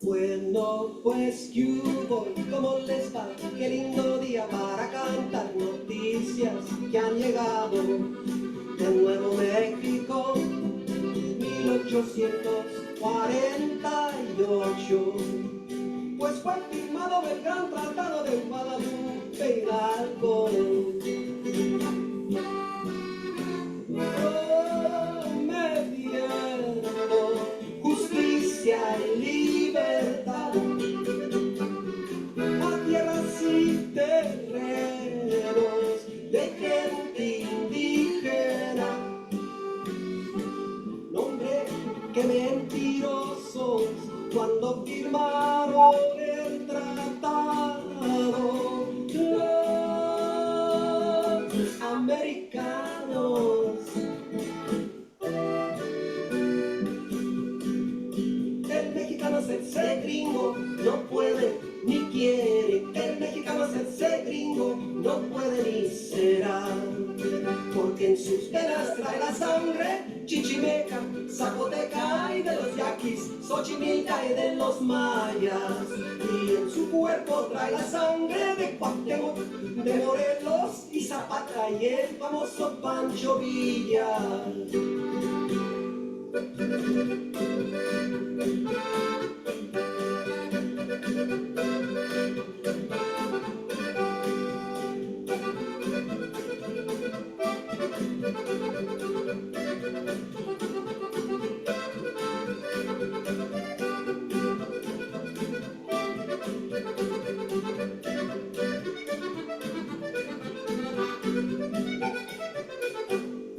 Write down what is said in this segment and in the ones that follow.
Bueno, pues hubo, ¿cómo les va? Qué lindo día para cantar noticias que han llegado de Nuevo México, 1848. Pues fue firmado el gran tratado de Guadalupe Hidalgo. Prometiendo justicia y libertad a tierras y terrenos de gente indígena. Nombre, que mentirosos cuando firmaron el tratado. Los americanos, el mexicano hacerse gringo no puede ni quiere. El mexicano hacerse gringo no puede ni será, porque en sus venas trae la sangre chichimeca, zapoteca y de los yaquis, xochimilca y de los mayas. Y en su cuerpo trae la sangre de Cuauhtémoc, de Morelos y Zapata y el famoso Pancho Villa.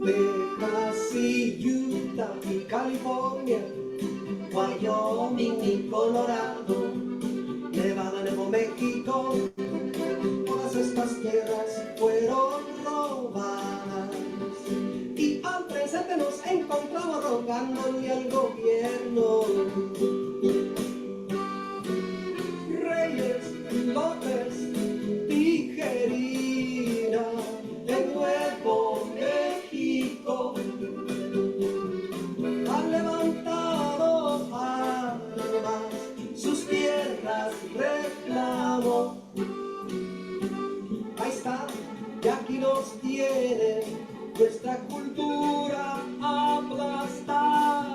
Texas y Utah y California, Wyoming y Colorado, Nevada, Nuevo México, todas estas tierras fueron robadas. Y al presente nos encontramos rogándole al gobierno. Reyes, López, Tijerina, en Nuevo México han levantado armas, sus tierras reclamo. Ahí está, y aquí nos tienen, nuestra cultura aplastada.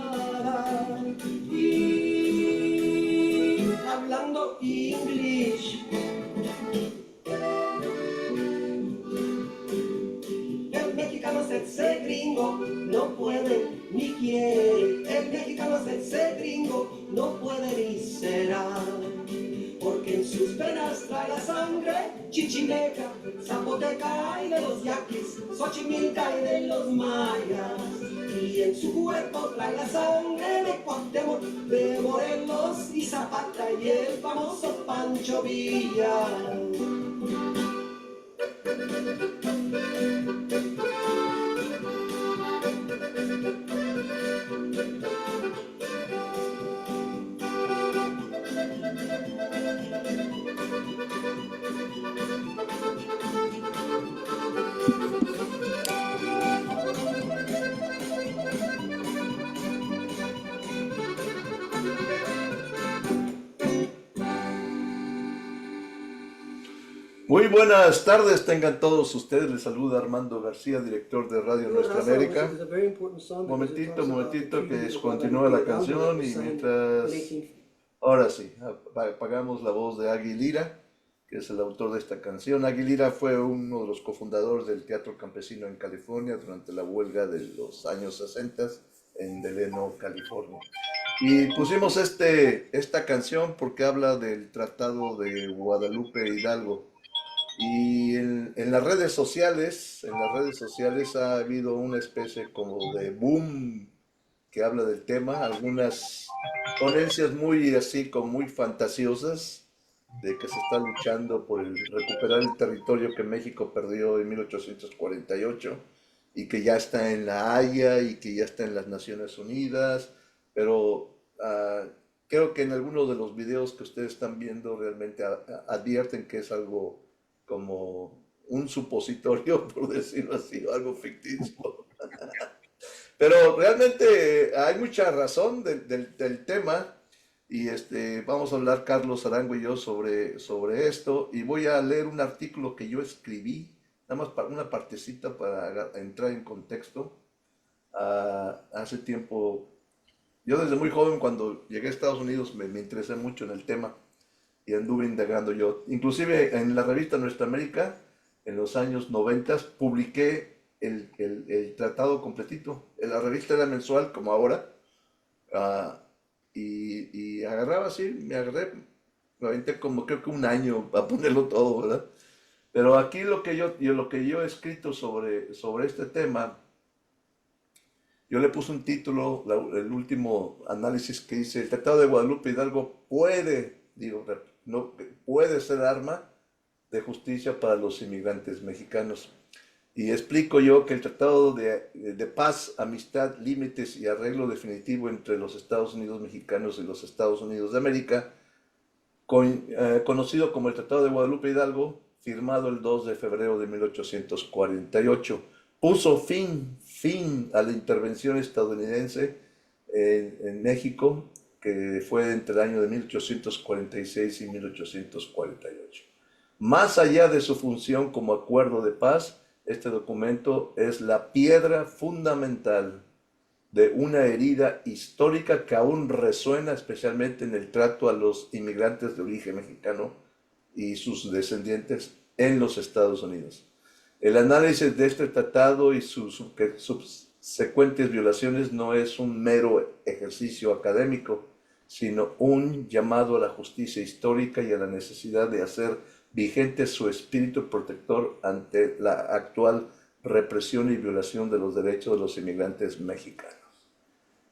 Y hablando English, el mexicano hacerse gringo no puede ni quiere. El mexicano hacerse gringo no puede ni será, porque en sus venas trae la sangre chichimeca, zapoteca y de los yaquis, xochimilca y de los mayas. Y en su cuerpo trae la sangre de Cuauhtémoc, de Morelos y Zapata y el famoso Pancho Villa. Muy buenas tardes, tengan todos ustedes. Les saluda Armando García, director de Radio Nuestra América. Momentito, que continúa la canción y mientras... Ahora sí, apagamos la voz de Agui Lira, que es el autor de esta canción. Agui Lira fue uno de los cofundadores del Teatro Campesino en California durante la huelga de los años 60 en Delano, California. Y pusimos esta canción porque habla del Tratado de Guadalupe Hidalgo. Y en las redes sociales, ha habido una especie como de boom que habla del tema, algunas ponencias muy así como muy fantasiosas de que se está luchando por recuperar el territorio que México perdió en 1848 y que ya está en la Haya y que ya está en las Naciones Unidas, pero creo que en algunos de los videos que ustedes están viendo realmente advierten que es algo como un supositorio, por decirlo así, o algo ficticio. Pero realmente hay mucha razón del tema y vamos a hablar Carlos Arango y yo sobre esto y voy a leer un artículo que yo escribí, nada más para una partecita para entrar en contexto. Hace tiempo, yo desde muy joven cuando llegué a Estados Unidos me interesé mucho en el tema y anduve indagando yo. Inclusive en la revista Nuestra América, en los años 90, publiqué el tratado completito. La revista era mensual, como ahora, ah, y agarraba así, me aventé como creo que un año a ponerlo todo, ¿verdad? Pero aquí lo que yo he escrito sobre este tema, yo le puse un título, el último análisis que hice, el Tratado de Guadalupe Hidalgo puede, digo, no, puede ser arma de justicia para los inmigrantes mexicanos. Y explico yo que el Tratado de Paz, Amistad, Límites y Arreglo Definitivo entre los Estados Unidos mexicanos y los Estados Unidos de América, conocido como el Tratado de Guadalupe Hidalgo, firmado el 2 de febrero de 1848, puso fin a la intervención estadounidense en México, que fue entre el año de 1846 y 1848. Más allá de su función como acuerdo de paz, este documento es la piedra fundamental de una herida histórica que aún resuena especialmente en el trato a los inmigrantes de origen mexicano y sus descendientes en los Estados Unidos. El análisis de este tratado y sus subsecuentes violaciones no es un mero ejercicio académico, sino un llamado a la justicia histórica y a la necesidad de hacer vigente su espíritu protector ante la actual represión y violación de los derechos de los inmigrantes mexicanos.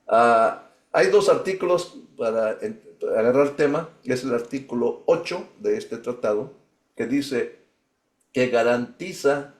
Hay dos artículos para agarrar el tema, es el artículo 8 de este tratado, que dice que garantiza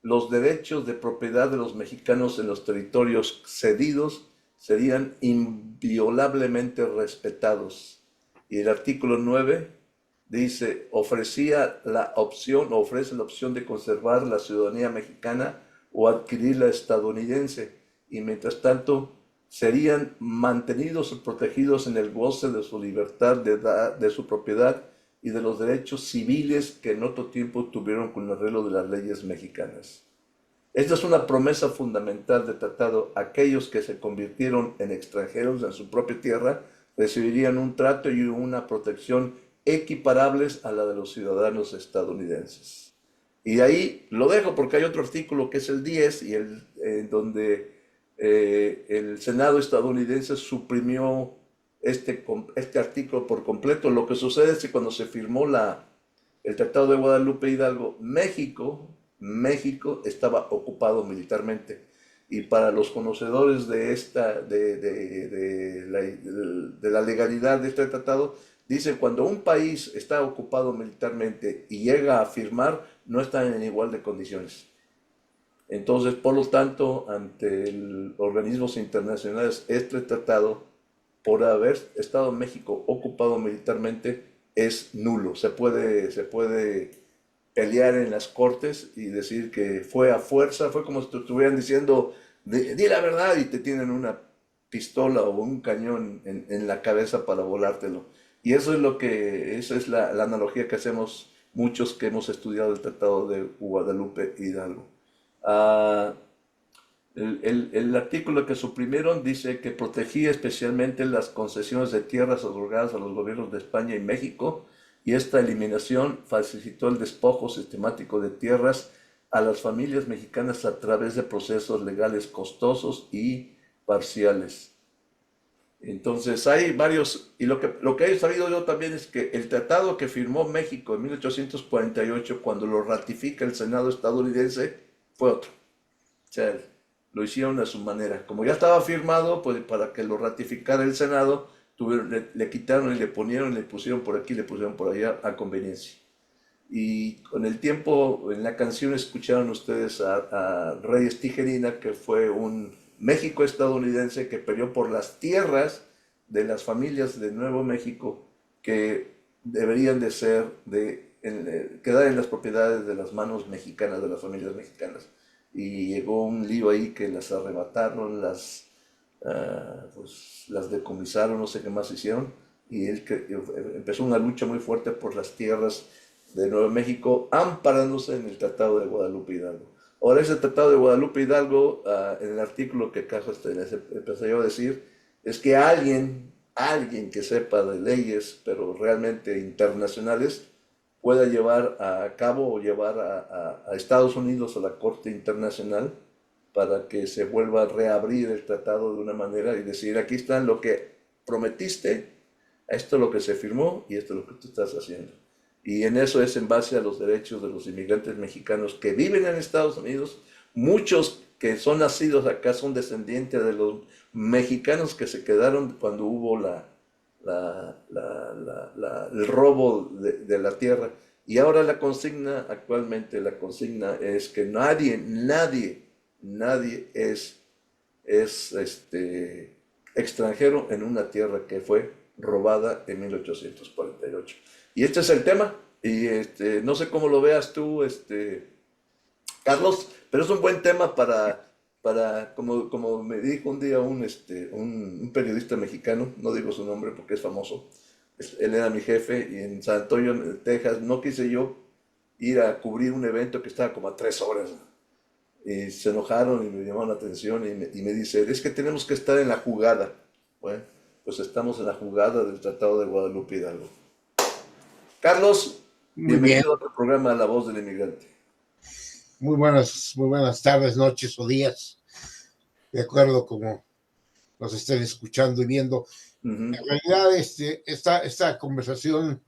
los derechos de propiedad de los mexicanos en los territorios cedidos serían inviolablemente respetados. Y el artículo 9 dice, ofrece la opción de conservar la ciudadanía mexicana o adquirir la estadounidense, y mientras tanto serían mantenidos o protegidos en el goce de su libertad, de su propiedad y de los derechos civiles que en otro tiempo tuvieron con el arreglo de las leyes mexicanas. Esta es una promesa fundamental del tratado. Aquellos que se convirtieron en extranjeros en su propia tierra recibirían un trato y una protección equiparables a la de los ciudadanos estadounidenses. Y ahí lo dejo porque hay otro artículo que es el 10 y donde el Senado estadounidense suprimió este artículo por completo. Lo que sucede es que cuando se firmó el Tratado de Guadalupe Hidalgo, México estaba ocupado militarmente. Y para los conocedores de la legalidad de este tratado, dice cuando un país está ocupado militarmente y llega a firmar, no están en igual de condiciones. Entonces, por lo tanto, ante organismos internacionales, este tratado, por haber estado México ocupado militarmente, es nulo. Se puede pelear en las cortes y decir que fue a fuerza, fue como si te estuvieran diciendo, di la verdad, y te tienen una pistola o un cañón en la cabeza para volártelo. Y eso es la analogía que hacemos muchos que hemos estudiado el Tratado de Guadalupe Hidalgo. El artículo que suprimieron dice que protegía especialmente las concesiones de tierras otorgadas a los gobiernos de España y México, y esta eliminación facilitó el despojo sistemático de tierras a las familias mexicanas a través de procesos legales costosos y parciales. Entonces hay varios, y lo que he sabido yo también es que el tratado que firmó México en 1848, cuando lo ratifica el Senado estadounidense, fue otro. O sea, lo hicieron a su manera. Como ya estaba firmado, pues para que lo ratificara el Senado, le quitaron y le ponieron, le pusieron por aquí, le pusieron por allá a conveniencia. Y con el tiempo, en la canción escucharon ustedes a Reyes Tijerina, que fue un México estadounidense que peleó por las tierras de las familias de Nuevo México que deberían de ser de quedar en las propiedades de las manos mexicanas, de las familias mexicanas. Y llegó un lío ahí que las arrebataron, pues, las decomisaron, no sé qué más hicieron. Y empezó una lucha muy fuerte por las tierras de Nuevo México, amparándose en el Tratado de Guadalupe Hidalgo. Ahora, ese Tratado de Guadalupe Hidalgo, en el artículo que acá les empecé yo a decir, es que alguien que sepa de leyes, pero realmente internacionales, pueda llevar a cabo o llevar a Estados Unidos a la Corte Internacional para que se vuelva a reabrir el tratado de una manera y decir, aquí está lo que prometiste, esto es lo que se firmó y esto es lo que tú estás haciendo. Y en eso es en base a los derechos de los inmigrantes mexicanos que viven en Estados Unidos. Muchos que son nacidos acá son descendientes de los mexicanos que se quedaron cuando hubo el robo de la tierra. Y ahora actualmente la consigna es que nadie es extranjero en una tierra que fue robada en 1848. Y este es el tema, y no sé cómo lo veas tú, Carlos, pero es un buen tema como me dijo un día un periodista mexicano, no digo su nombre porque es famoso, él era mi jefe, y en San Antonio, Texas, no quise yo ir a cubrir un evento que estaba como a 3 horas, y se enojaron y me llamaron la atención y me dice, es que tenemos que estar en la jugada. Bueno, pues estamos en la jugada del Tratado de Guadalupe Hidalgo. Carlos, Muy bien, bienvenido a tu programa La Voz del Inmigrante. muy buenas tardes, noches o días, de acuerdo como nos estén escuchando y viendo. En realidad, esta conversación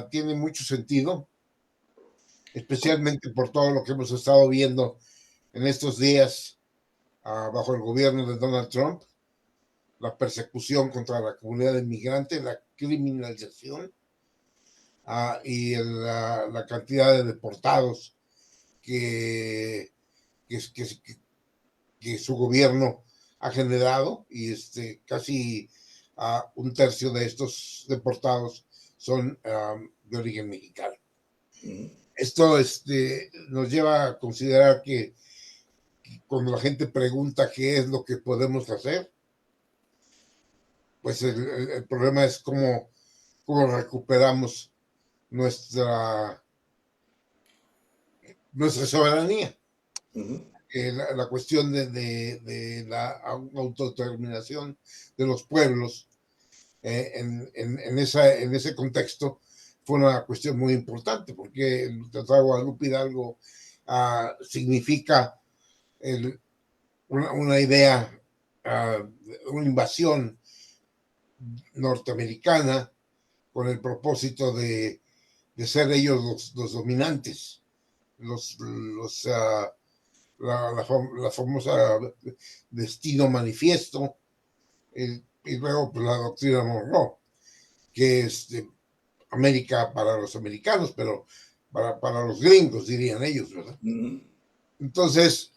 tiene mucho sentido, especialmente por todo lo que hemos estado viendo en estos días bajo el gobierno de Donald Trump, la persecución contra la comunidad inmigrante, la criminalización y la cantidad de deportados que, que, que, que su gobierno ha generado, y casi un tercio de estos deportados son de origen mexicano. Esto nos lleva a considerar que cuando la gente pregunta qué es lo que podemos hacer, pues el problema es cómo recuperamos nuestra soberanía. La cuestión de la autodeterminación de los pueblos en ese contexto fue una cuestión muy importante, porque el Tratado de Guadalupe Hidalgo significa una idea, una invasión norteamericana con el propósito de ser ellos los dominantes, la famosa destino manifiesto, y luego pues, la doctrina Monroe, que es América para los americanos, pero para los gringos, dirían ellos, ¿verdad? Entonces,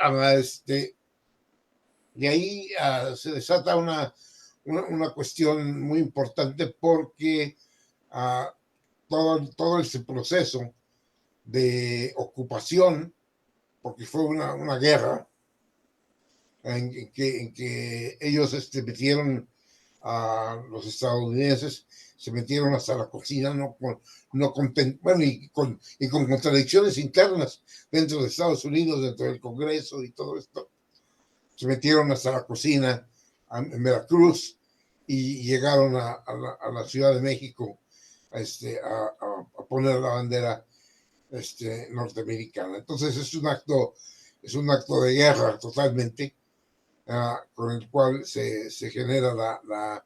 de ahí se desata una cuestión muy importante, porque todo ese proceso de ocupación, porque fue una guerra en que ellos metieron a los estadounidenses, se metieron hasta la cocina, bueno, y con contradicciones internas dentro de Estados Unidos, dentro del Congreso y todo esto. Se metieron hasta la cocina en Veracruz y llegaron a la Ciudad de México a poner la bandera norteamericana. Entonces es un acto de guerra totalmente, con el cual se genera la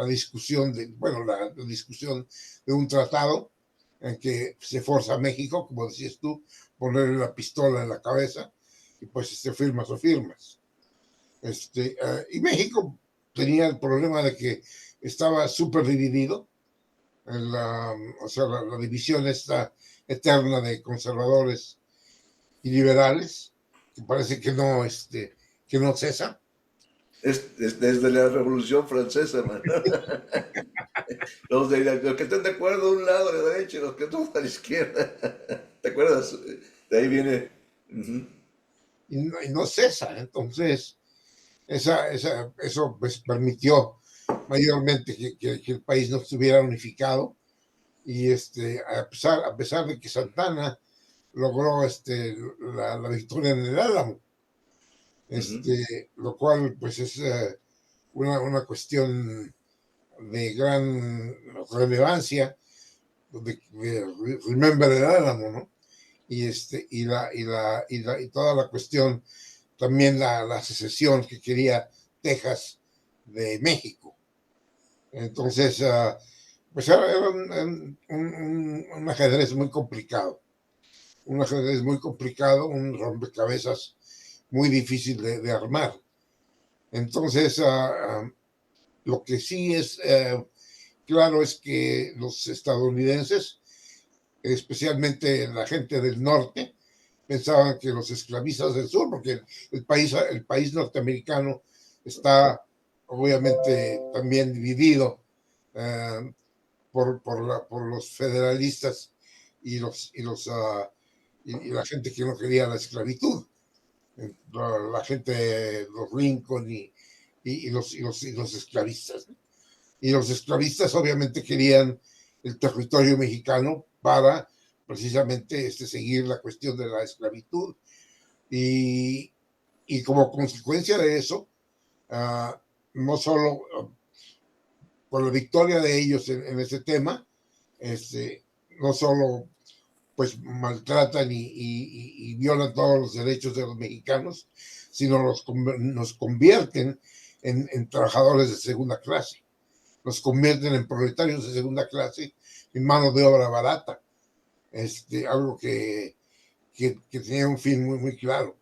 discusión la discusión de un tratado en que se forza a México, como decías tú, ponerle la pistola en la cabeza y pues firmas o firmas. Y México tenía el problema de que estaba súper dividido, la división esta eterna de conservadores y liberales, que parece que no cesa. Es desde la Revolución Francesa, man. Los que están de acuerdo a un lado, a la derecha, y los que están a la izquierda. ¿Te acuerdas? De ahí viene. Ujú. Y no cesa. Entonces, eso pues, permitió mayormente que el país no estuviera unificado. Y a pesar de que Santana logró la victoria en el Álamo, Ujú. lo cual pues es una cuestión de gran relevancia, de Remember el Álamo, ¿no? Y toda la cuestión, también la secesión que quería Texas de México. Entonces, pues era un ajedrez muy complicado, un rompecabezas muy difícil de armar. Entonces, lo que sí es claro es que los estadounidenses, especialmente la gente del norte, pensaban que los esclavistas del sur, porque el país norteamericano está obviamente también dividido por los federalistas y la gente que no quería la esclavitud, la gente, los Lincoln y los esclavistas. Y los esclavistas obviamente querían el territorio mexicano para precisamente seguir la cuestión de la esclavitud. Y, y como consecuencia de eso, no solo con la victoria de ellos en ese tema, no solo pues maltratan y violan todos los derechos de los mexicanos, sino nos convierten en trabajadores de segunda clase, nos convierten en proletarios de segunda clase, en mano de obra barata, algo que tenía un fin muy, muy claro.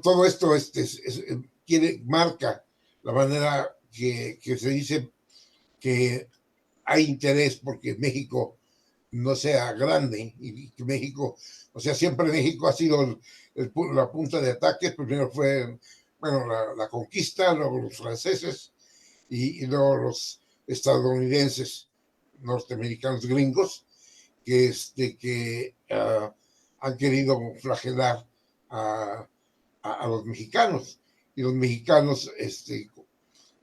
Todo esto marca la manera que se dice que hay interés porque México no sea grande y que México, o sea, siempre México ha sido la punta de ataque. Primero fue, bueno, la conquista, luego los franceses y luego los estadounidenses, norteamericanos gringos, que han querido flagelar a los mexicanos. Y los mexicanos,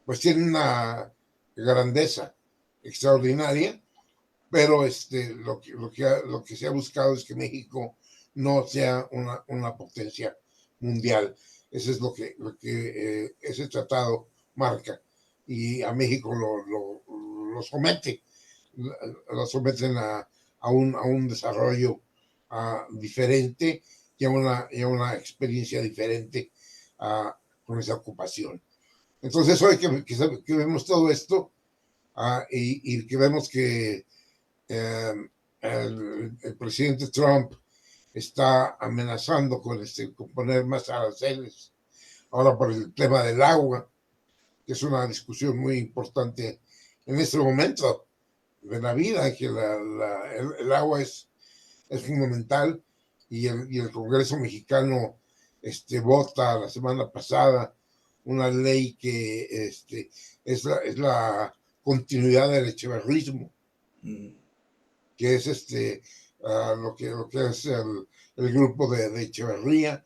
pues tienen una grandeza extraordinaria, pero lo que se ha buscado es que México no sea una potencia mundial. Eso es lo que ese tratado marca. Y a México lo somete, lo someten a un desarrollo diferente y a una experiencia diferente con esa ocupación. Entonces, hoy que vemos todo esto y que vemos que el presidente Trump está amenazando con poner más aranceles ahora por el tema del agua, que es una discusión muy importante en este momento de la vida, que el agua es fundamental, y el Congreso mexicano vota la semana pasada una ley que es la continuidad del echeverrismo, que es lo que es el grupo de Echeverría.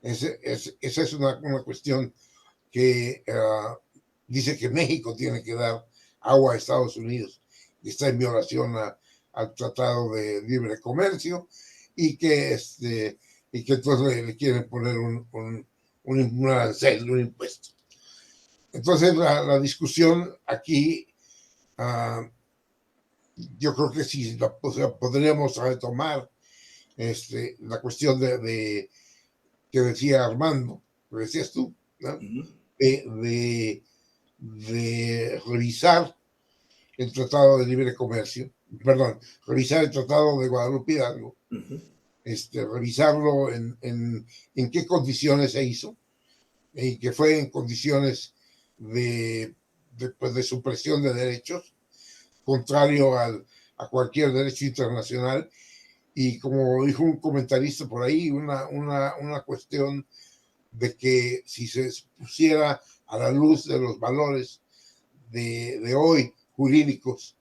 Esa es una cuestión que dice que México tiene que dar agua a Estados Unidos, y está en violación al Tratado de Libre Comercio, y que entonces le quieren poner un arancel, un impuesto. Entonces la discusión aquí, yo creo que sí podríamos retomar la cuestión que decía Armando, que decías tú, ¿no? De revisar el Tratado de Libre Comercio, perdón, revisar el Tratado de Guadalupe Hidalgo, revisarlo en qué condiciones se hizo, y que fue en condiciones pues de supresión de derechos, contrario a cualquier derecho internacional, y como dijo un comentarista por ahí, una cuestión de que si se pusiera a la luz de los valores de hoy jurídicos,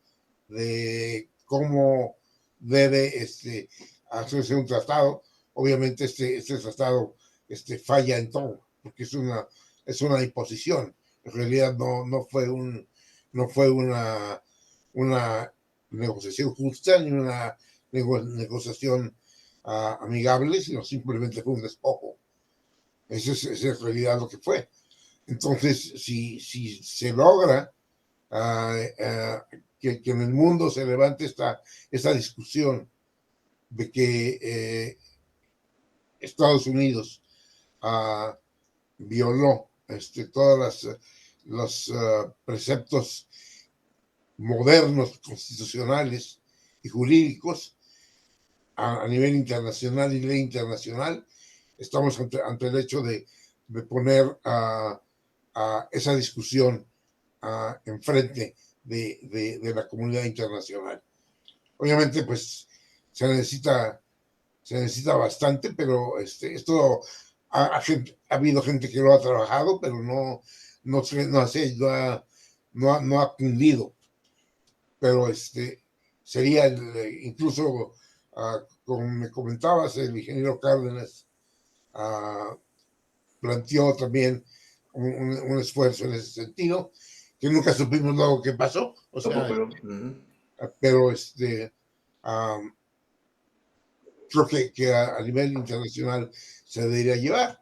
de cómo debe hacerse un tratado, obviamente este tratado falla en todo, porque es una imposición. En realidad no fue una negociación justa ni una negociación amigable, sino simplemente fue un despojo. Eso es en realidad lo que fue. Entonces, si se logra que en el mundo se levante esta discusión de que Estados Unidos violó todos los preceptos modernos, constitucionales y jurídicos a nivel internacional y ley internacional, estamos ante el hecho de poner a esa discusión enfrente de la comunidad internacional. Obviamente, pues se necesita bastante, pero esto ha habido gente que lo ha trabajado, pero no ha cundido. Pero sería incluso, como me comentabas, el ingeniero Cárdenas planteó también un esfuerzo en ese sentido, que nunca supimos luego qué pasó. O sea, pero creo que a nivel internacional se debería llevar.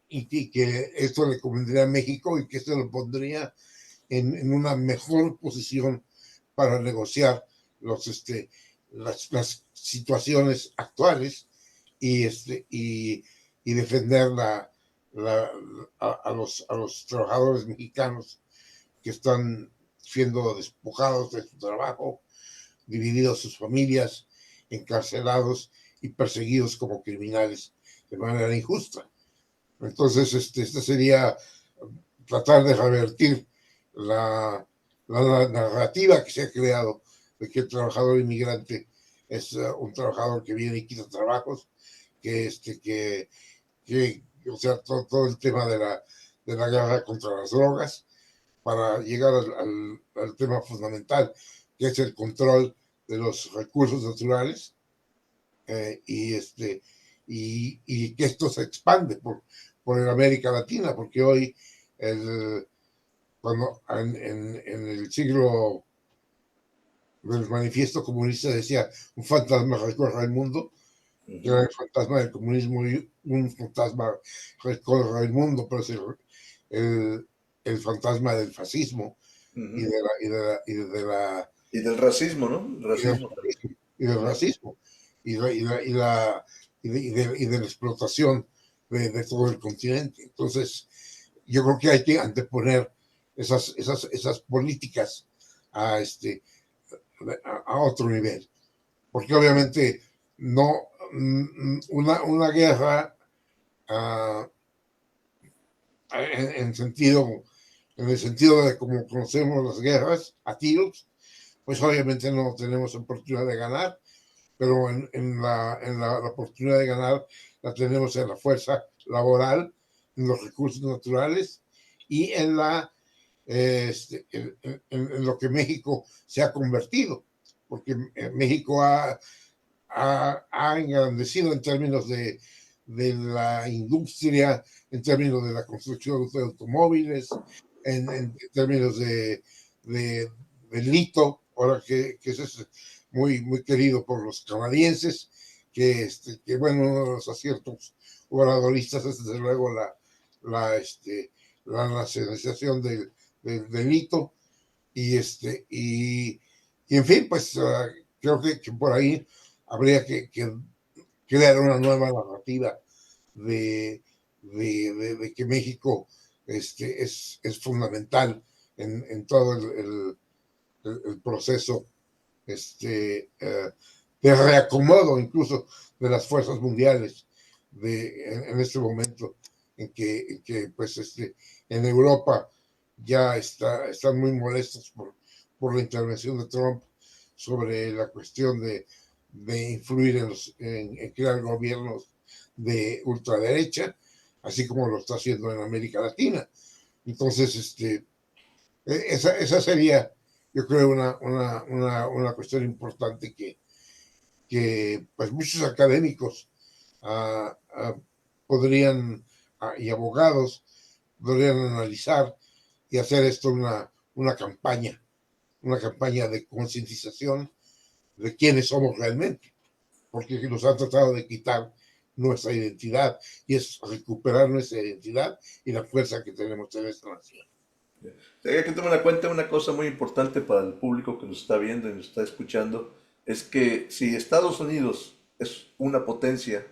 Y que esto le convendría a México y que esto lo pondría en una mejor posición para negociar las situaciones actuales y defender a los trabajadores mexicanos que están siendo despojados de su trabajo, divididos sus familias, encarcelados y perseguidos como criminales de manera injusta. Entonces, esta sería tratar de revertir la narrativa que se ha creado de que el trabajador inmigrante es un trabajador que viene y quita trabajos, que o sea, todo el tema de la guerra contra las drogas, para llegar al tema fundamental, que es el control de los recursos naturales, y que esto se expande por América Latina, porque hoy, cuando en el siglo del manifiesto comunista decía un fantasma recorre el mundo, que era el fantasma del comunismo, y un fantasma recorre el mundo, pero es el fantasma del fascismo y del racismo, ¿no? Y del racismo y de la explotación de todo el continente. Entonces, yo creo que hay que anteponer esas políticas a otro nivel, porque obviamente no una guerra en el sentido de como conocemos las guerras a tiros, pues obviamente no tenemos oportunidad de ganar, pero en la oportunidad de ganar la tenemos en la fuerza laboral, en los recursos naturales y en lo que México se ha convertido, porque México ha engrandecido en términos de la industria, en términos de la construcción de automóviles, en términos del lito, ahora que es muy, muy querido por los canadienses, que bueno, uno de los aciertos obradoristas es desde luego la nacionalización del lito, y en fin, pues creo que por ahí habría que crear una nueva narrativa de que México es fundamental en todo el proceso de reacomodo incluso de las fuerzas mundiales en este momento en que pues en Europa ya están muy molestos por la intervención de Trump sobre la cuestión de de influir en crear gobiernos de ultraderecha, así como lo está haciendo en América Latina. Entonces, esa sería, yo creo, una cuestión importante que pues muchos académicos podrían, y abogados podrían analizar y hacer esto una campaña de concientización de quiénes somos realmente, porque nos han tratado de quitar nuestra identidad, y es recuperar nuestra identidad y la fuerza que tenemos en esta nación. Hay que tomar en cuenta una cosa muy importante para el público que nos está viendo y nos está escuchando, es que si Estados Unidos es una potencia,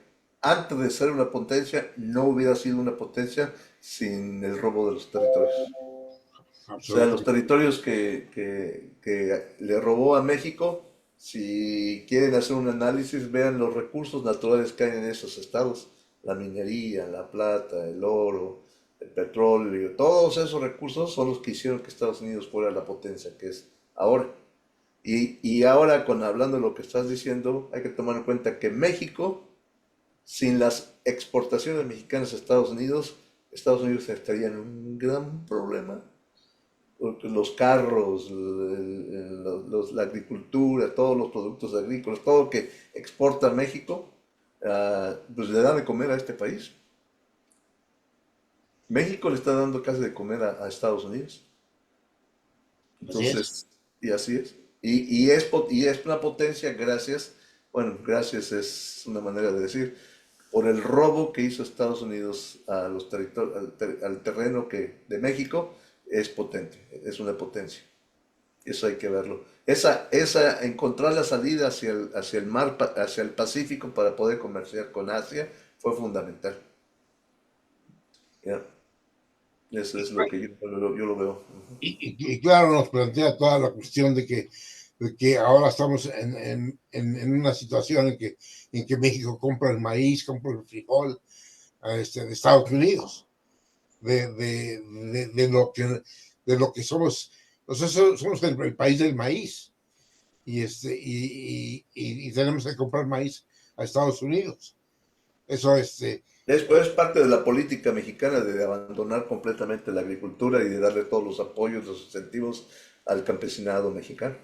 antes de ser una potencia, no hubiera sido una potencia sin el robo de los territorios. O sea, los territorios que le robó a México, si quieren hacer un análisis, vean los recursos naturales que hay en esos estados. La minería, la plata, el oro, el petróleo, todos esos recursos son los que hicieron que Estados Unidos fuera la potencia que es ahora. Y ahora, hablando de lo que estás diciendo, hay que tomar en cuenta que México, sin las exportaciones mexicanas a Estados Unidos estaría en un gran problema. Los carros, la agricultura, todos los productos agrícolas, todo lo que exporta México, pues le da de comer a este país. México le está dando casi de comer a Estados Unidos. Entonces, y así es. Y es una potencia gracias, bueno, gracias es una manera de decir, por el robo que hizo Estados Unidos a los al terreno de México, es potente, es una potencia. Eso hay que verlo. Encontrar la salida hacia el mar, hacia el Pacífico para poder comerciar con Asia fue fundamental. Yeah. Eso es lo que yo lo veo. Y claro, nos plantea toda la cuestión de que ahora estamos en una situación en que México compra el maíz, compra el frijol de Estados Unidos, de lo que somos. Nosotros somos el país del maíz, y tenemos que comprar maíz a Estados Unidos. Eso es parte de la política mexicana de abandonar completamente la agricultura y de darle todos los apoyos, los incentivos al campesinado mexicano.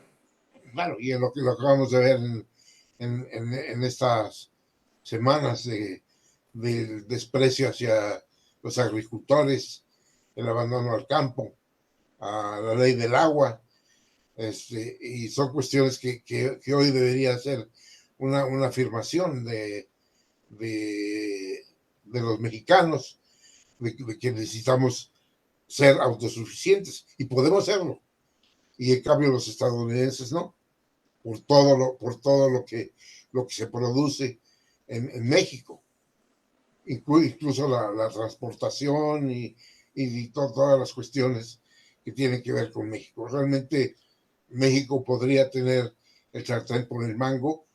Claro, y en lo que lo acabamos de ver en estas semanas del desprecio hacia los agricultores, el abandono al campo, a la ley del agua, y son cuestiones que hoy debería ser una afirmación de los mexicanos, de que necesitamos ser autosuficientes, y podemos serlo, y en cambio los estadounidenses no, por todo lo que se produce en México, incluso la transportación y todas las cuestiones que tienen que ver con México. Realmente México podría tener el sartén por el mango,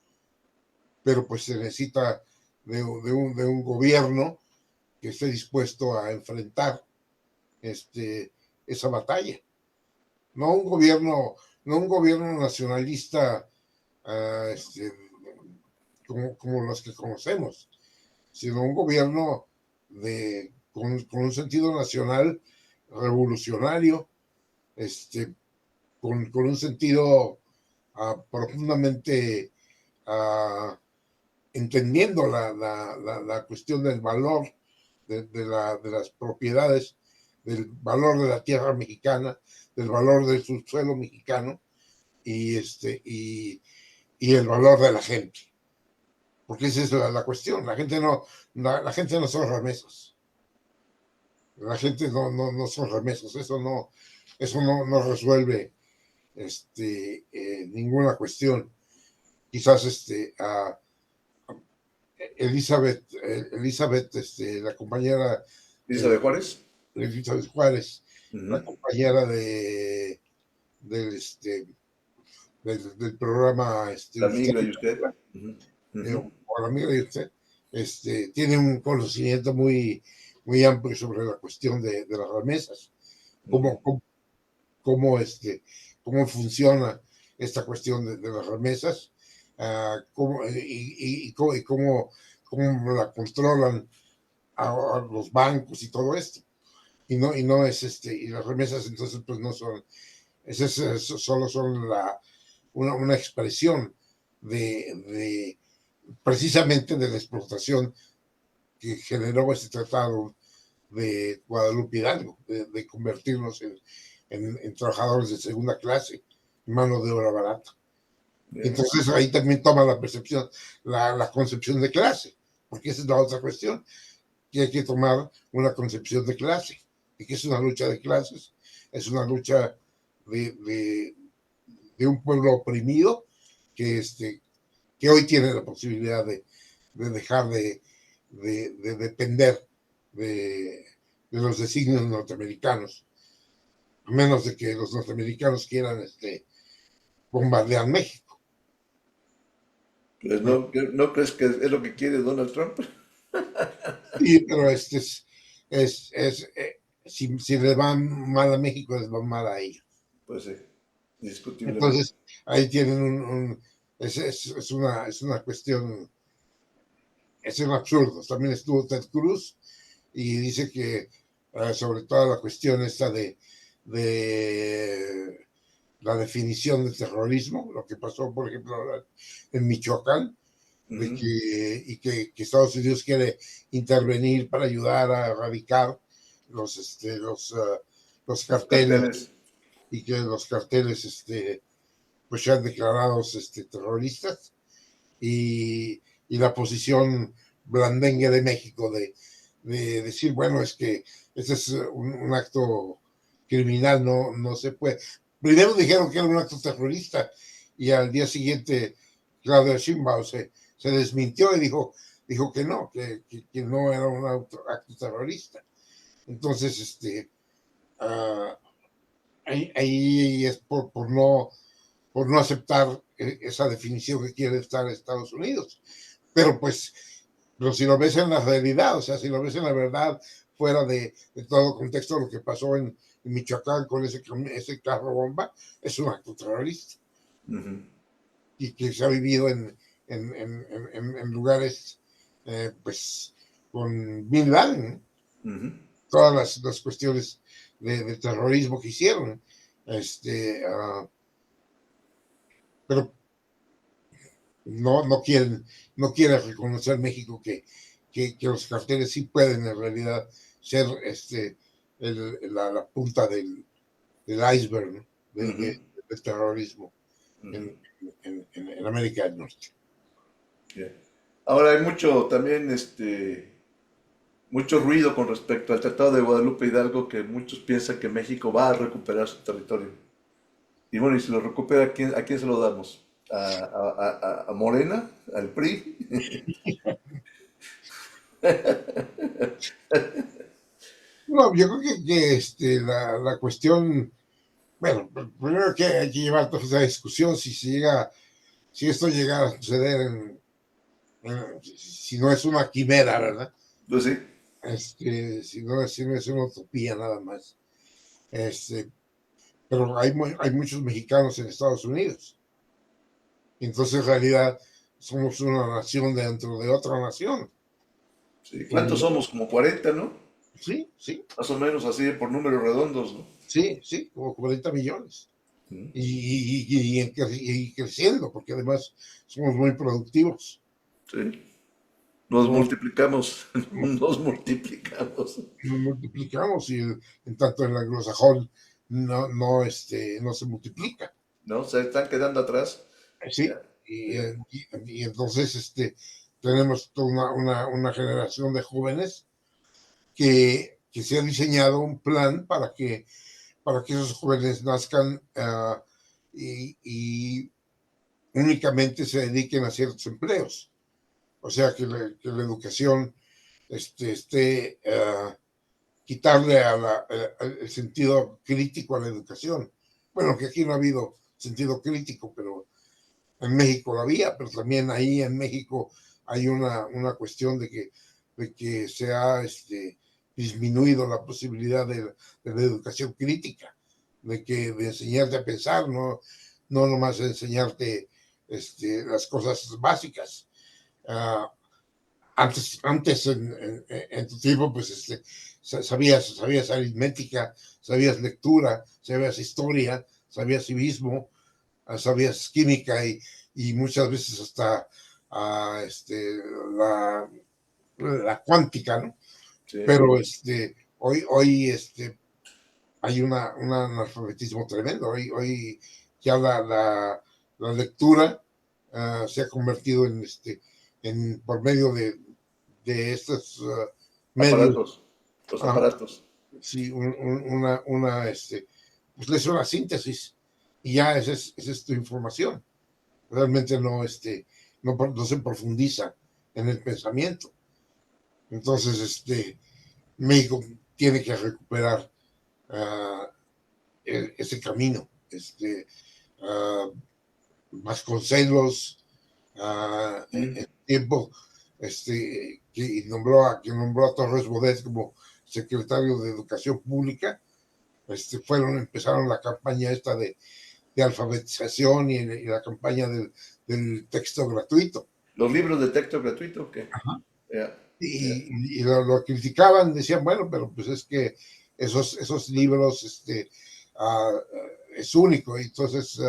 pero pues se necesita de un gobierno que esté dispuesto a enfrentar esa batalla. No un gobierno nacionalista como los que conocemos, sino un gobierno con un sentido nacional revolucionario, con un sentido profundamente entendiendo la cuestión del valor de las propiedades, del valor de la tierra mexicana, del valor del subsuelo mexicano, y el valor de la gente. Porque esa es la cuestión. La gente no son remesas. La gente no son remesas. Eso no resuelve ninguna cuestión. Quizás Elizabeth, la compañera Elizabeth Juárez. Elizabeth Juárez, la compañera del programa La migra y usted. O la migra y usted, tiene un conocimiento muy, muy amplio sobre la cuestión de las remesas, cómo funciona esta cuestión de las remesas, cómo la controlan a los bancos y todo esto. Y no es y las remesas entonces pues no son, solo son una expresión de precisamente de la explotación que generó este tratado de Guadalupe Hidalgo, de convertirnos en trabajadores de segunda clase, mano de obra barata. Y entonces ahí también toma la percepción, la concepción de clase, porque esa es la otra cuestión, que hay que tomar una concepción de clase, y que es una lucha de clases, es una lucha de un pueblo oprimido que hoy tiene la posibilidad de dejar de depender de los designios norteamericanos, a menos de que los norteamericanos quieran bombardear México. Pues ¿no crees que es lo que quiere Donald Trump? Sí, pero si le va mal a México, les va mal a ellos. Pues sí, discutiblemente. Entonces, ahí tienen es una cuestión, es un absurdo. También estuvo Ted Cruz y dice que sobre todo la cuestión esta de la definición de terrorismo, lo que pasó, por ejemplo, en Michoacán, de que Estados Unidos quiere intervenir para ayudar a erradicar los carteles, y que los carteles pues sean declarados terroristas, y la posición blandengue de México de decir, bueno, es que ese es un acto criminal, no se puede. Primero dijeron que era un acto terrorista y al día siguiente Claudia Sheinbaum se desmintió y dijo que no, que no era un acto terrorista. Entonces, ahí es por no aceptar esa definición que quiere estar Estados Unidos. Pero si lo ves en la realidad, o sea, si lo ves en la verdad, fuera de todo contexto, lo que pasó en Michoacán con ese carro bomba, es un acto terrorista. Y que se ha vivido en lugares, pues, con Bin Laden, todas las cuestiones de terrorismo que hicieron. Pero no quieren reconocer México que los carteles sí pueden en realidad ser la punta del iceberg, ¿no? del terrorismo en América del Norte. Ahora hay mucho también mucho ruido con respecto al Tratado de Guadalupe Hidalgo, que muchos piensan que México va a recuperar su territorio. Y bueno, y si lo recupera, ¿a quién se lo damos? ¿A Morena? ¿Al PRI? No, yo creo que la cuestión, bueno, primero que hay que llevar toda esa discusión si esto llega a suceder si no es una quimera, ¿verdad? Pues sí. Si no es una utopía nada más. Pero hay muchos mexicanos en Estados Unidos. Entonces, en realidad, somos una nación dentro de otra nación. Sí. ¿Cuántos somos? Como 40, ¿no? Sí. Más o menos así, por números redondos, ¿no? Sí, como 40 millones. Y creciendo, porque además somos muy productivos. Sí. Nos multiplicamos. Nos multiplicamos y en tanto el anglosajón no se multiplica. No, se están quedando atrás. Sí, y entonces tenemos toda una generación de jóvenes que se ha diseñado un plan para que esos jóvenes nazcan y únicamente se dediquen a ciertos empleos. O sea, que la educación quitarle el sentido crítico a la educación. Bueno, que aquí no ha habido sentido crítico, pero en México lo había, pero también ahí en México hay una cuestión de que se ha disminuido la posibilidad de la educación crítica, de enseñarte a pensar, no nomás enseñarte las cosas básicas. Antes en tu tiempo, pues sabías aritmética, sabías lectura, sabías historia, sabías civismo, sabías química y muchas veces hasta la cuántica, ¿no? Sí. Pero hoy hay un analfabetismo tremendo. Hoy ya la lectura se ha convertido por medio de estos medios. Aparatos, los aparatos. Sí, pues es una síntesis y ya esa es tu información. Realmente no se profundiza en el pensamiento. Entonces, México tiene que recuperar ese camino, uh, Vasconcelos, en tiempo, que nombró a Torres Bodet como secretario de Educación Pública, empezaron la campaña esta de alfabetización y la campaña del texto gratuito. ¿Los libros de texto gratuito? ¿Qué? Yeah. Y lo criticaban, decían, bueno, pero pues es que esos libros es único. Y entonces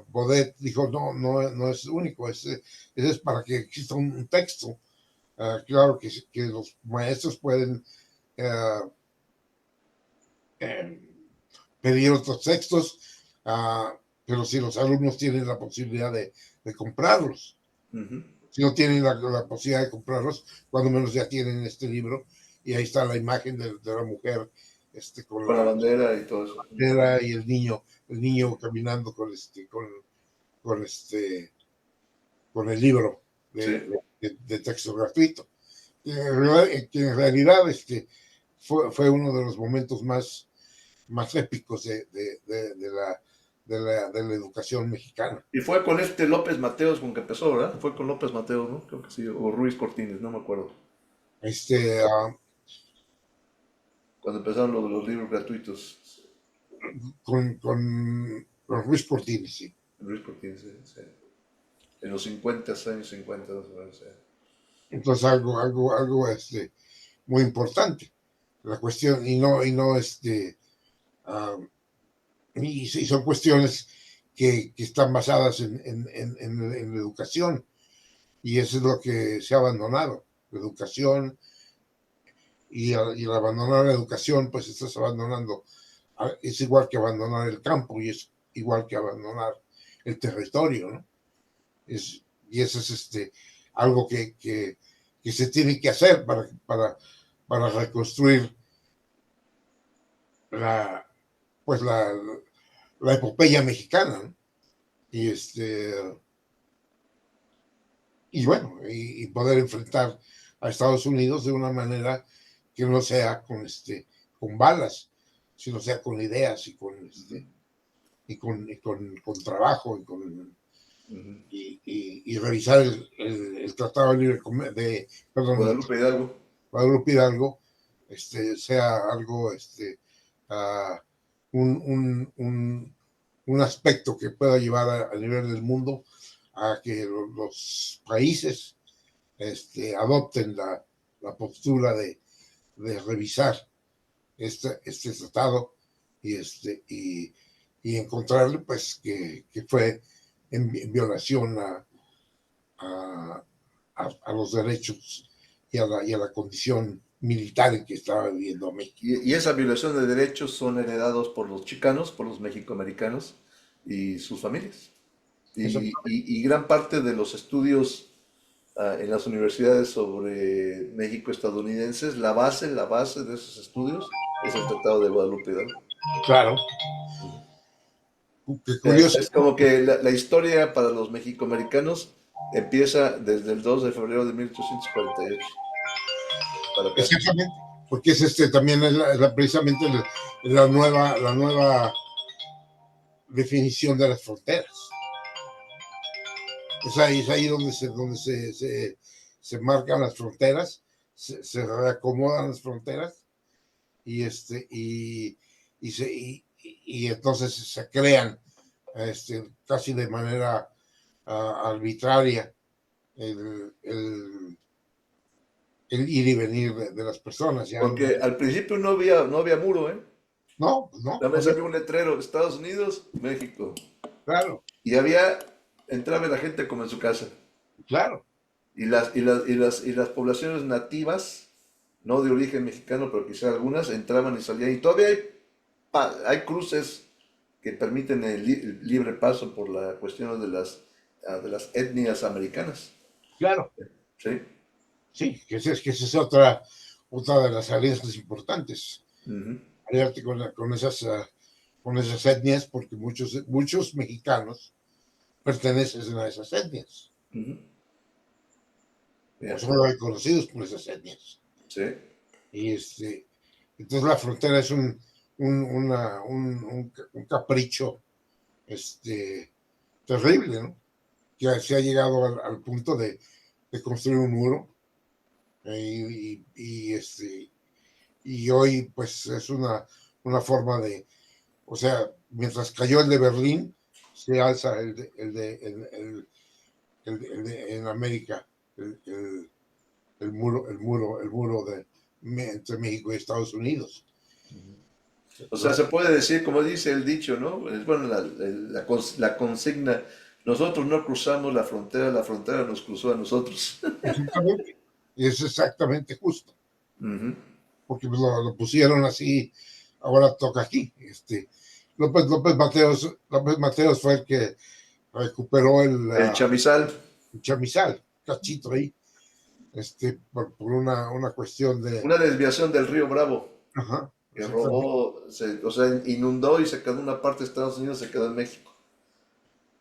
Bodet dijo, no es único, ese es para que exista un texto. Claro que los maestros pueden pedir otros textos, pero si los alumnos tienen la posibilidad de comprarlos. Si no tienen la posibilidad de comprarlos, cuando menos ya tienen este libro y ahí está la imagen de la mujer con la bandera y todo eso. Bandera y el niño caminando con el libro de texto gratuito. Que en realidad fue uno de los momentos más épicos de la educación mexicana. Y fue con López Mateos con que empezó, ¿verdad? Fue con López Mateos, ¿no? Creo que sí, o Ruiz Cortines, no me acuerdo. Cuando empezaron los libros gratuitos. Con Ruiz Cortines, sí. Ruiz Cortines, sí. En los años 50, sí. Entonces algo muy importante. La cuestión, y son cuestiones que están basadas en la educación, y eso es lo que se ha abandonado, la educación, y al abandonar la educación, pues estás abandonando, es igual que abandonar el campo, y es igual que abandonar el territorio, ¿no? Y eso es algo que se tiene que hacer para reconstruir la epopeya mexicana, ¿no? Y bueno, y poder enfrentar a Estados Unidos de una manera que no sea con balas, sino sea con ideas y con trabajo y revisar el Tratado de Libre Comercio Guadalupe Hidalgo, sea algo, un aspecto que pueda llevar a nivel del mundo a que los países adopten la postura de revisar este tratado y encontrarle pues que fue en violación a los derechos y a la condición militar en que estaba viviendo México. Y esa violación de derechos son heredados por los chicanos, por los mexicoamericanos y sus familias. Y gran parte de los estudios en las universidades sobre México estadounidenses, la base de esos estudios es el Tratado de Guadalupe Hidalgo. Claro. Qué curioso. Es como que la historia para los mexicoamericanos empieza desde el 2 de febrero de 1848. Exactamente, porque también es precisamente la nueva definición de las fronteras. Es ahí donde se marcan las fronteras, se reacomodan las fronteras y entonces se crean casi de manera arbitraria el ir y venir de las personas. Ya Porque al principio no había muro, ¿eh? no, Nada más había un letrero, Estados Unidos, México. claro, Y entraba la gente como en su casa. claro, Y las poblaciones nativas, no de origen mexicano, pero quizá algunas, entraban y salían. Y todavía hay cruces que permiten el libre paso por la cuestión de las etnias americanas. claro, ¿Sí? sí, que esa es otra de las alianzas importantes, Ujú, aliarte con esas etnias, porque muchos mexicanos pertenecen a esas etnias, ujú. o Ya. son reconocidos por esas etnias. Sí. Y entonces la frontera es un capricho terrible, ¿no? Que se ha llegado al punto de construir un muro, y hoy pues es una forma o sea, mientras cayó el de Berlín, se alza en América, el, el- el muro entre México y Estados Unidos. O sea, se puede decir, como dice el dicho, ¿no? Bueno, la consigna, nosotros no cruzamos la frontera nos cruzó a nosotros. Exactamente. Es exactamente justo, Ujú. porque pues, lo pusieron así, ahora toca aquí. López Mateos fue el que recuperó El chamizal, el chamizal, cachito ahí, por una cuestión de, una desviación del río Bravo, ajá, que exactamente, robó, o sea, inundó y se quedó una parte de Estados Unidos, se quedó en México.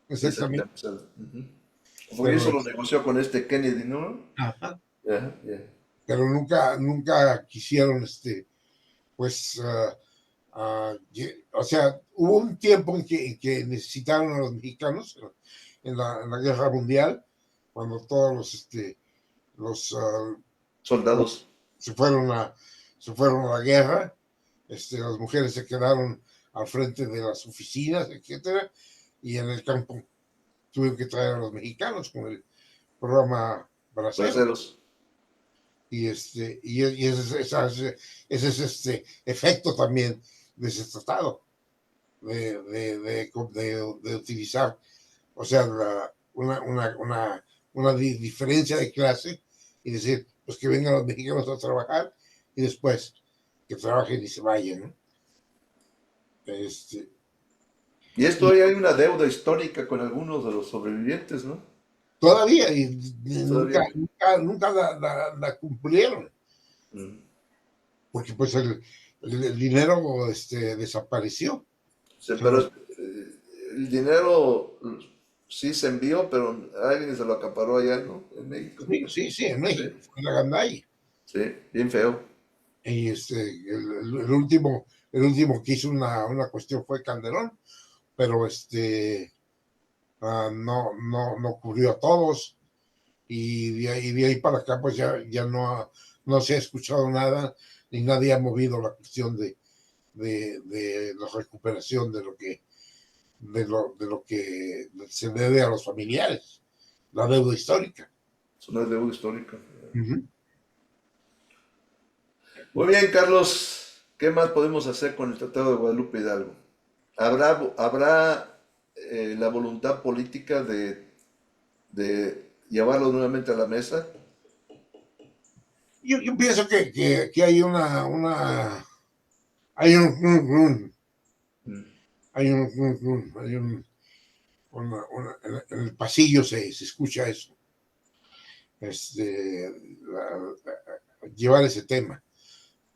Ese es el exactamente, chamizal. Ujú. Porque pero, eso lo negoció con este Kennedy, ¿no? ajá, Ya, ya. pero nunca quisieron, pues, o sea, hubo un tiempo en que necesitaron a los mexicanos en la Guerra Mundial, cuando todos los Soldados. se fueron a la guerra, las mujeres se quedaron al frente de las oficinas, etcétera, y en el campo tuvieron que traer a los mexicanos con el programa Bracero. Braceros. Y ese es efecto también de ese tratado, de utilizar, o sea, una diferencia de clase y decir, pues que vengan los mexicanos a trabajar y después que trabajen y se vayan, ¿no? Este, Y esto y hay una deuda histórica con algunos de los sobrevivientes, ¿no? todavía, y nunca, Todavía. nunca la cumplieron, Mm. porque pues el dinero desapareció. Sí, pero el dinero sí se envió, pero alguien se lo acaparó allá, ¿no? En México. Sí, sí, sí, en Sí, México, fue la Gandaya. sí, bien feo. Y el último que hizo una cuestión fue Calderón, pero no cubrió a todos. Y de ahí para acá, pues ya no se ha escuchado nada, ni nadie ha movido la cuestión de la recuperación de lo que se debe a los familiares, la deuda histórica. Es una deuda histórica. Ujú. Muy bien, Carlos. ¿Qué más podemos hacer con el Tratado de Guadalupe Hidalgo? ¿Habrá la voluntad política de llevarlo nuevamente a la mesa? Yo pienso que hay un Mm. en el pasillo se escucha eso, llevar ese tema.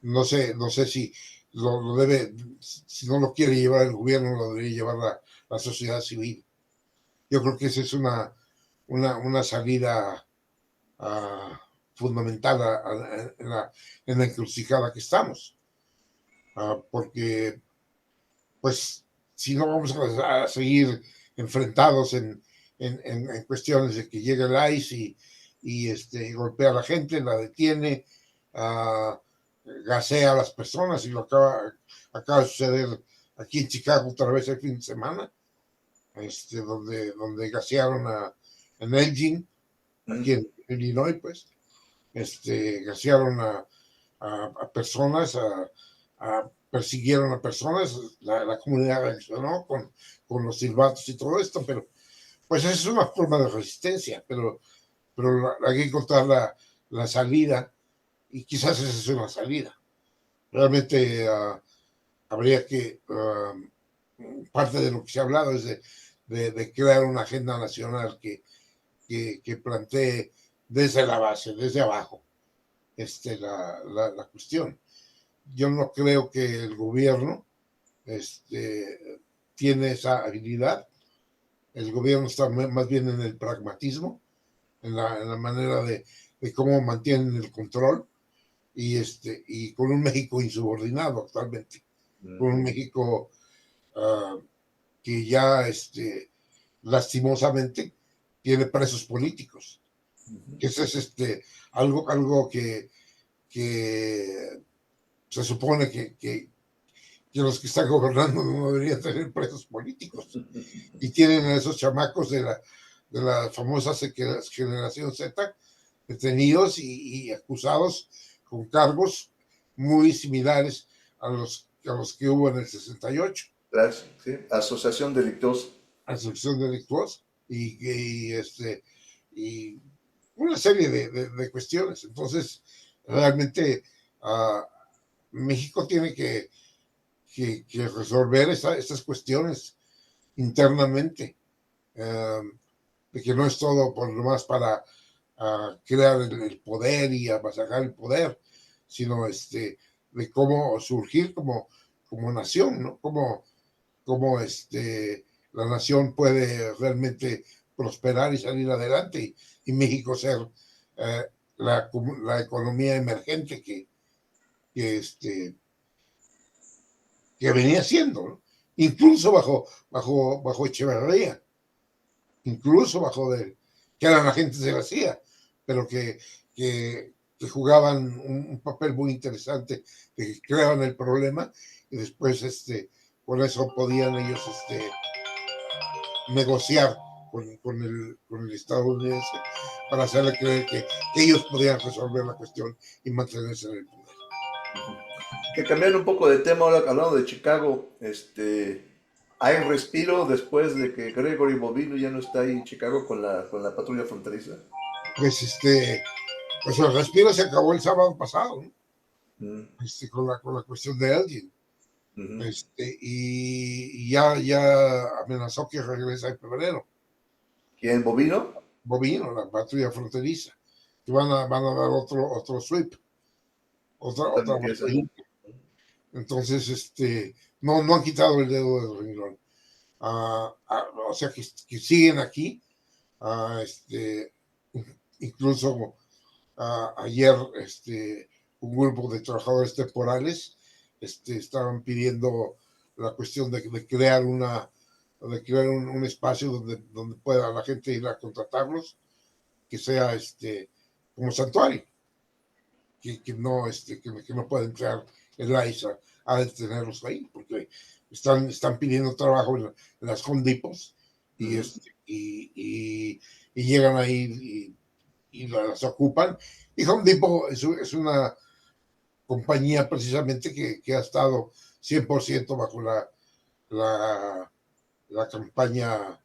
No sé si no lo quiere llevar el gobierno, lo debería llevar la sociedad civil. Yo creo que esa es una salida fundamental en la encrucijada que estamos, porque pues si no vamos a seguir enfrentados en cuestiones de que llega el ICE y golpea a la gente, la detiene, uh, gasea a las personas, y lo acaba de suceder aquí en Chicago otra vez el fin de semana, donde gasearon en Elgin, aquí en Illinois, pues, gasearon a personas, persiguieron a personas, la comunidad reaccionó con los silbatos y todo esto, pero pues esa es una forma de resistencia, pero hay que encontrar la salida, y quizás esa es una salida. Realmente habría que, parte de lo que se ha hablado es de crear una agenda nacional que plantee desde la base, desde abajo, la cuestión. Yo no creo que el gobierno tiene esa habilidad. El gobierno está más bien en el pragmatismo, en la manera de cómo mantienen el control, y con un México insubordinado actualmente, con un México que ya lastimosamente tiene presos políticos. Que eso es algo que se supone que los que están gobernando no deberían tener presos políticos, y tienen a esos chamacos de la famosa generación Z detenidos y acusados con cargos muy similares a los que hubo en el 68. Sí, asociación delictuosa. Asociación delictuosa y una serie de cuestiones. Entonces, realmente México tiene que resolver estas cuestiones internamente, de que no es todo por lo más para crear el poder y amasajar el poder, sino de cómo surgir como nación, ¿no? Cómo la nación puede realmente prosperar y salir adelante, y México ser la economía emergente que venía siendo, ¿no? Incluso bajo Echeverría, incluso que eran agentes de la CIA, pero que jugaban un papel muy interesante, que creaban el problema, y después por eso podían ellos negociar con el estadounidense para hacerle creer que ellos podían resolver la cuestión y mantenerse en el poder. Que cambiar un poco de tema ahora, hablando de Chicago, ¿hay respiro después de que Gregory Bovino ya no está ahí en Chicago con la patrulla fronteriza? Pues pues el respiro se acabó el sábado pasado, ¿no? Con la cuestión de Elgin. Y ya amenazó que regresa en febrero. ¿Quién, Bovino? Bovino, la patrulla fronteriza, que van a dar otro sweep, otra entonces no han quitado el dedo del renglón. O sea que siguen aquí. Incluso ayer un grupo de trabajadores temporales estaban pidiendo la cuestión de crear un espacio donde pueda la gente ir a contratarlos, que sea como santuario, que no pueda entrar el ICE a detenerlos ahí, porque están pidiendo trabajo en las Home Depots, y llegan ahí y las ocupan. Y Home Depot es una compañía precisamente que ha estado 100% bajo la campaña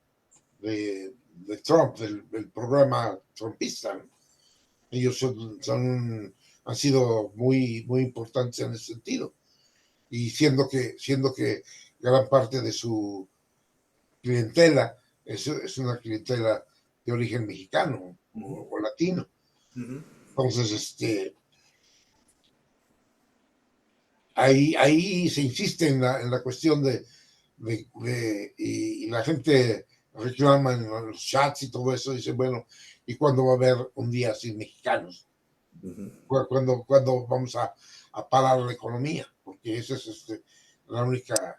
de Trump, del programa trumpista, ¿no? Ellos han sido muy, muy importantes en ese sentido, y siendo que gran parte de su clientela es una clientela de origen mexicano o latino. Entonces, ahí se insiste en la cuestión y la gente reclama en los chats y todo eso, dice, bueno, ¿y cuándo va a haber un día sin mexicanos? ¿Cuándo vamos a parar la economía? Porque esa es la única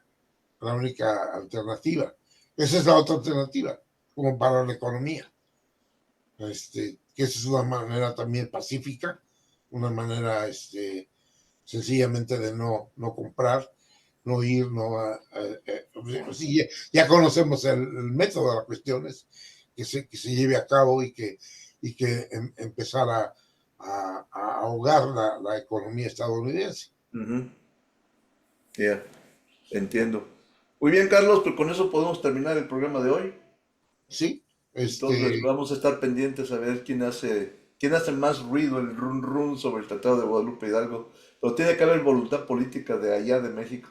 alternativa. Esa es la otra alternativa, como parar la economía. Que esa es una manera también pacífica, una manera sencillamente de no comprar, no ir, sí, ya conocemos el método de la cuestión, es que se lleve a cabo y que empezara a ahogar la economía estadounidense. Ya, entiendo. Muy bien, Carlos, pues con eso podemos terminar el programa de hoy. Sí, Entonces vamos a estar pendientes a ver quién hace más ruido, el run run sobre el Tratado de Guadalupe Hidalgo. Pero tiene que haber voluntad política de allá de México.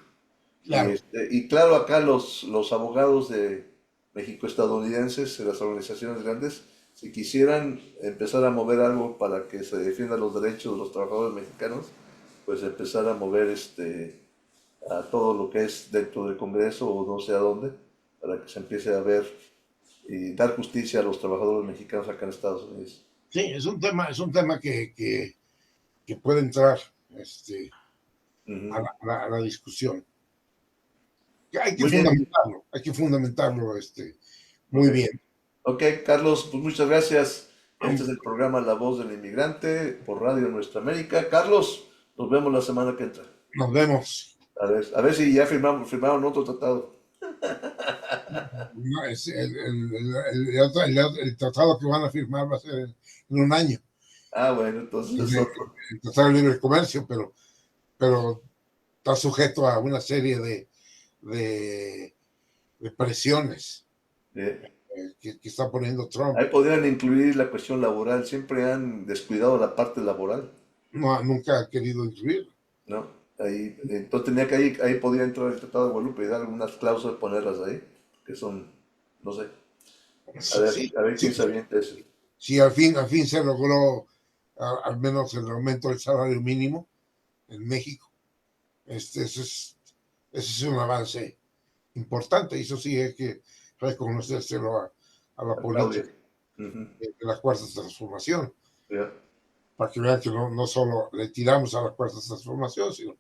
claro. Y claro, acá los abogados de México estadounidenses, de las organizaciones grandes, si quisieran empezar a mover algo para que se defiendan los derechos de los trabajadores mexicanos, pues empezar a mover a todo lo que es dentro del Congreso o no sé a dónde, para que se empiece a ver y dar justicia a los trabajadores mexicanos acá en Estados Unidos. Sí, es un tema que puede entrar a la discusión. Hay que Muy bien. fundamentarlo muy bien. Ok, Carlos, pues muchas gracias. Este es el programa La Voz del Inmigrante por Radio Nuestra América. Carlos, nos vemos la semana que entra. Nos vemos. A ver si ya firmaron otro tratado. No, el tratado que van a firmar va a ser en un año. Ah, bueno, entonces es otro. El Tratado de Libre Comercio, pero está sujeto a una serie de presiones que está poniendo Trump. Ahí podrían incluir la cuestión laboral. Siempre han descuidado la parte laboral, No, nunca ha querido incluir. ¿no? Ahí, entonces tenía que ahí podría entrar el Tratado de Guadalupe y dar algunas cláusulas, ponerlas ahí, que son, no sé. Sí, A ver quién se avienta eso. sí, al fin se logró al menos el aumento del salario mínimo en México. Ese es un avance importante y eso sí hay que reconocérselo a la política de la Cuarta Transformación. Yeah. Para que vean que no solo le tiramos a la Cuarta Transformación, sino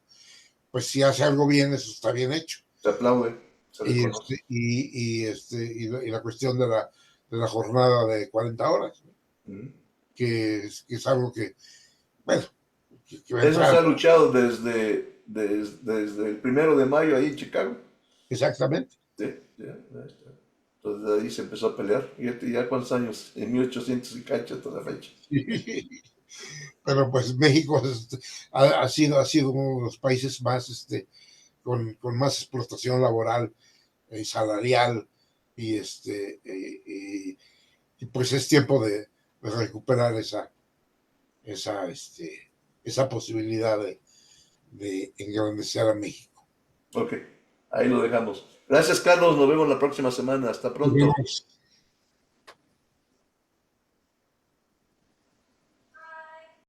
pues si hace algo bien, eso está bien hecho. Se aplaude, se reconoce. Y la cuestión de la jornada de 40 horas, que es algo que, bueno, que va a Eso entrar. se ha luchado desde el 1 de mayo ahí en Chicago. Exactamente. Sí, ya está. Entonces de ahí se empezó a pelear. Y ya cuántos años, en 1800 y cacho hasta la fecha. Pero pues México ha sido uno de los países más, con más explotación laboral y salarial, y pues es tiempo de recuperar esa posibilidad de engrandecer a México. Ok, ahí lo dejamos. Gracias, Carlos. Nos vemos la próxima semana. Hasta pronto.